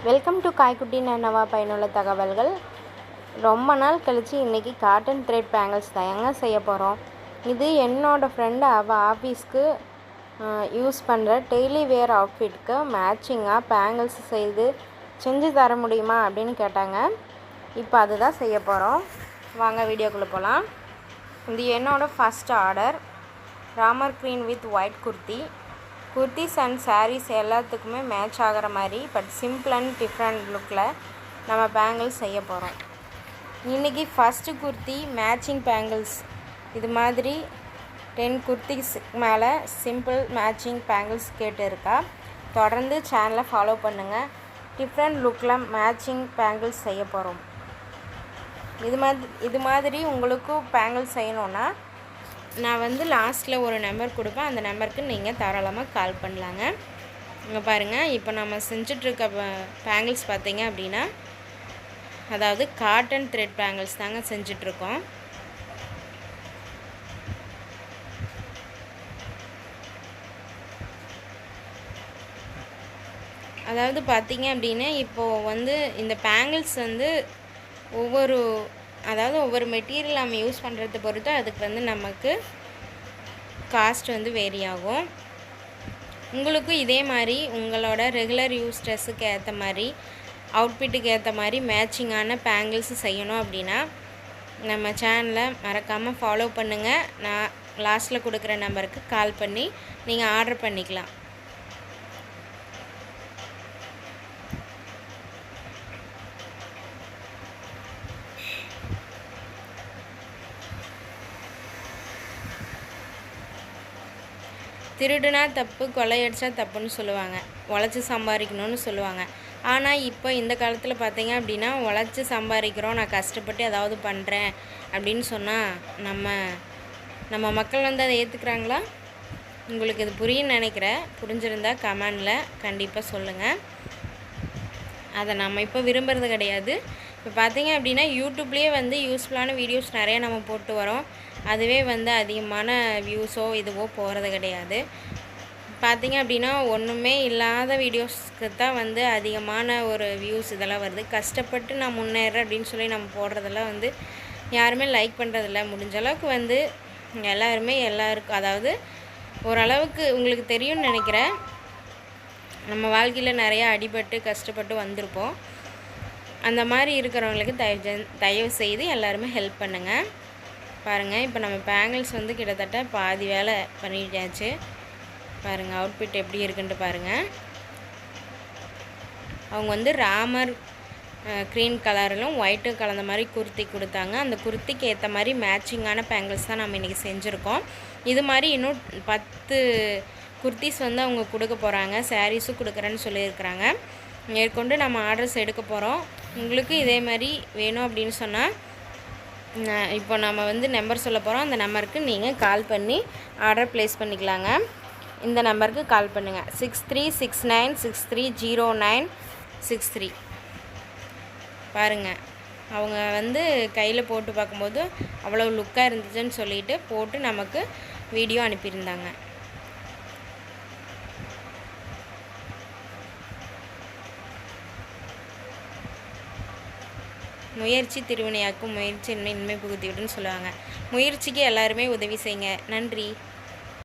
Welcome to காய்க்குட்டி நன்னவா பயனுள்ள தகவல்கள். ரொம்ப நாள் கழித்து இன்றைக்கி காட்டன் த்ரெட் பேங்கிள்ஸ் தாங்க செய்ய போகிறோம். இது என்னோடய ஃப்ரெண்டு அவள் ஆஃபீஸ்க்கு யூஸ் பண்ணுற டெய்லி வேர் அவுட்ஃபிட்க்கு மேட்சிங்காக பேங்கிள்ஸ் செஞ்சு தர முடியுமா அப்படின்னு கேட்டாங்க. இப்போ அதுதான் செய்ய போகிறோம். வாங்க வீடியோக்குள்ளே போகலாம். இது என்னோடய first order. Ramar green with white kurtis and saris எல்லாத்துக்குமே மேட்ச் ஆகிற மாதிரி பட் சிம்பிள் அண்ட் டிஃப்ரெண்ட் லுக்கில் நம்ம பேங்கிள்ஸ் செய்ய போகிறோம். இன்றைக்கி ஃபஸ்ட்டு குர்த்தி மேட்சிங் பேங்கிள்ஸ் இது மாதிரி 10 குர்த்திஸ் மேலே சிம்பிள் மேட்சிங் பேங்கிள்ஸ் கேட்டு இருக்கா. தொடர்ந்து சேனலை ஃபாலோ பண்ணுங்கள். டிஃப்ரெண்ட் லுக்கில் மேட்சிங் பேங்கிள்ஸ் செய்ய போகிறோம். இது மாதிரி உங்களுக்கும் பேங்கிள்ஸ் செய்யணுன்னா நான் லாஸ்ட்டில் ஒரு நம்பர் கொடுப்பேன். அந்த நம்பருக்கு நீங்கள் தாராளமாக கால் பண்ணலாங்க. இங்கே பாருங்கள், இப்போ நம்ம செஞ்சிட்ருக்க பேங்கிள்ஸ் பார்த்தீங்க அப்படின்னா அதாவது காட்டன் த்ரெட் பேங்கிள்ஸ் தாங்க செஞ்சிட்ருக்கோம். அதாவது பார்த்தீங்க அப்படின்னா இப்போது இந்த பேங்கிள்ஸ் ஒவ்வொரு மெட்டீரியல் நம்ம யூஸ் பண்ணுறதை பொறுத்து அதுக்கு நமக்கு காஸ்ட் வேரி ஆகும். உங்களுக்கும் இதே மாதிரி உங்களோட ரெகுலர் யூஸ் ட்ரெஸ்ஸுக்கு ஏற்ற மாதிரி அவுட்ஃபிட்டுக்கு ஏற்ற மாதிரி மேட்சிங்கான பேங்கிள்ஸ் செய்யணும் அப்படின்னா நம்ம சேனலை மறக்காமல் ஃபாலோ பண்ணுங்கள். நான் லாஸ்ட்டில் கொடுக்குற நம்பருக்கு கால் பண்ணி நீங்கள் ஆர்டர் பண்ணிக்கலாம். திருடுனா தப்பு, கொள்ளையடிச்சா தப்புன்னு சொல்லுவாங்க, உழைச்சி சம்பாதிக்கணும்னு சொல்லுவாங்க. ஆனால் இப்போ இந்த காலத்தில் பார்த்தீங்க அப்படின்னா உழைச்சி சம்பாதிக்கிறோம், நான் கஷ்டப்பட்டு ஏதாவது பண்ணுறேன் அப்படின்னு சொன்னால் நம்ம மக்கள் அதை ஏற்றுக்குறாங்களா? உங்களுக்கு இது புரியுன்னு நினைக்கிறேன். புரிஞ்சிருந்தால் கமெண்டில் கண்டிப்பாக சொல்லுங்கள். அதை நம்ம இப்போ விரும்புகிறது கிடையாது. இப்போ பார்த்தீங்க அப்படின்னா யூடியூப்லேயே யூஸ்ஃபுல்லான வீடியோஸ் நிறையா நம்ம போட்டு வரோம். அதுவே அதிகமான வியூஸோ இதுவோ போகிறது கிடையாது. பார்த்தீங்க அப்படின்னா ஒன்றுமே இல்லாத வீடியோஸ்க்கு தான் அதிகமான ஒரு வியூஸ் இதெல்லாம் வருது. கஷ்டப்பட்டு நான் முன்னேறேன் அப்படின்னு சொல்லி நம்ம போடுறதெல்லாம் யாருமே லைக் பண்ணுறதில்ல. முடிஞ்ச அளவுக்கு எல்லாருக்கும் அதாவது ஓரளவுக்கு உங்களுக்கு தெரியும்னு நினைக்கிறேன். நம்ம வாழ்க்கையில் நிறையா அடிபட்டு கஷ்டப்பட்டு வந்திருப்போம். அந்த மாதிரி இருக்கிறவங்களுக்கு தயவு செய்து எல்லாருமே ஹெல்ப் பண்ணுங்கள். பாருங்கள், இப்போ நம்ம பேங்கிள்ஸ் கிட்டத்தட்ட பாதி வேலை பண்ணிட்டாச்சு. பாருங்கள் அவுட்ஃபிட் எப்படி இருக்குன்ட்டு பாருங்கள். அவங்க ராமர் க்ரீன் கலரிலும் ஒயிட்டு கலந்த மாதிரி குர்த்தி கொடுத்தாங்க. அந்த குர்த்திக்கு ஏற்ற மாதிரி மேட்சிங்கான பேங்கிள்ஸ் தான் நம்ம இன்றைக்கி செஞ்சுருக்கோம். இது மாதிரி இன்னும் 10 குர்த்திஸ் அவங்க கொடுக்க போகிறாங்க. சாரீஸும் கொடுக்குறேன்னு சொல்லியிருக்கிறாங்க. மேற்கொண்டு நம்ம ஆர்டர்ஸ் எடுக்க போகிறோம். உங்களுக்கு இதே மாதிரி வேணும் அப்படின்னு சொன்னால் இப்போ நம்ம நம்பர் சொல்ல போகிறோம். அந்த நம்பருக்கு நீங்கள் கால் பண்ணி ஆர்டர் ப்ளேஸ் பண்ணிக்கலாங்க. இந்த நம்பருக்கு கால் பண்ணுங்கள். 6369630963. பாருங்கள், அவங்க கையில் போட்டு பார்க்கும்போது அவ்வளோ லுக்காக இருந்துச்சுன்னு சொல்லிட்டு போட்டு நமக்கு வீடியோ அனுப்பியிருந்தாங்க. முயற்சி திருவினையாக்கும், முயற்சி இன்மை புகுத்திவிடுன்னு சொல்லுவாங்க. முயற்சிக்கு எல்லாருமே உதவி செய்யுங்க. நன்றி.